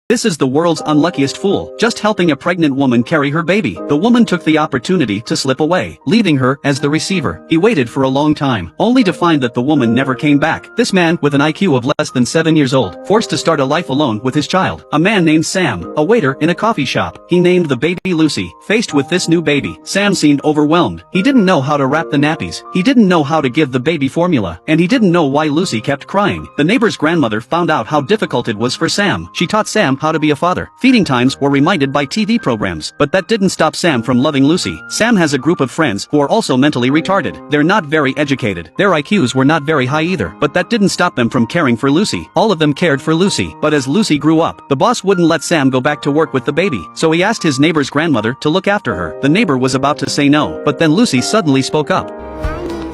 This is the world's unluckiest fool, just helping a pregnant woman carry her baby. The woman took the opportunity to slip away, leaving her as the receiver. He waited for a long time, only to find that the woman never came back. This man, with an IQ of less than 7 years old, forced to start a life alone with his child. A man named Sam, a waiter in a coffee shop. He named the baby Lucy. Faced with this new baby, Sam seemed overwhelmed. He didn't know how to wrap the nappies. He didn't know how to give the baby formula. And he didn't know why Lucy kept crying. The neighbor's grandmother found out how difficult it was for Sam. She taught Sam how to be a father. Feeding times were reminded by TV programs, but that didn't stop Sam from loving Lucy. Sam has a group of friends who are also mentally retarded. They're not very educated. Their IQs were not very high either, but that didn't stop them from caring for Lucy. All of them cared for Lucy, but as Lucy grew up, the boss wouldn't let Sam go back to work with the baby, so he asked his neighbor's grandmother to look after her. The neighbor was about to say no, but then Lucy suddenly spoke up.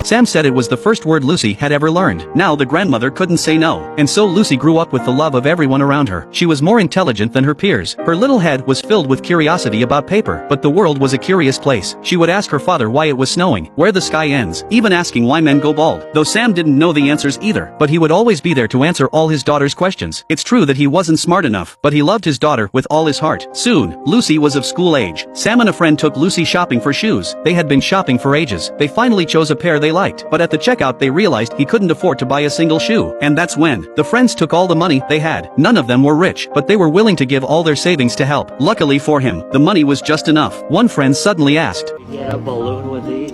Sam said it was the first word Lucy had ever learned. Now the grandmother couldn't say no, and so Lucy grew up with the love of everyone around her. She was more intelligent than her peers. Her little head was filled with curiosity about paper, but the world was a curious place. She would ask her father why it was snowing, where the sky ends, even asking why men go bald. Though Sam didn't know the answers either, but he would always be there to answer all his daughter's questions. It's true that he wasn't smart enough, but he loved his daughter with all his heart. Soon, Lucy was of school age. Sam and a friend took Lucy shopping for shoes. They had been shopping for ages. They finally chose a pair they liked, but at the checkout they realized he couldn't afford to buy a single shoe. And that's when the friends took all the money they had. None of them were rich, but they were willing to give all their savings to help. Luckily for him, the money was just enough. One friend suddenly asked, "Get a balloon with these?"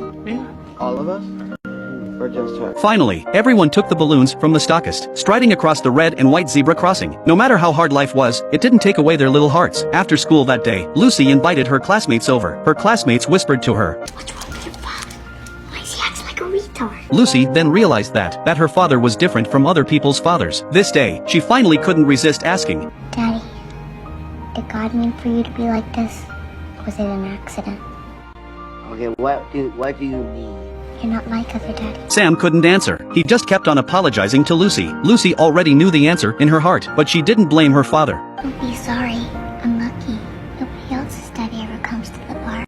All of us? Or just her? Finally, everyone took the balloons from the stockist, striding across the red and white zebra crossing. No matter how hard life was, it didn't take away their little hearts. After school that day, Lucy invited her classmates over. Her classmates whispered to her, "What's wrong with your father? Why is he acting like a retard?" Lucy then realized that her father was different from other people's fathers. This day, she finally couldn't resist asking, "Daddy, did God mean for you to be like this? Or was it an accident? Okay, what do you mean? You're not like other daddies." Sam couldn't answer. He just kept on apologizing to Lucy. Lucy already knew the answer in her heart, but she didn't blame her father. Don't be sorry.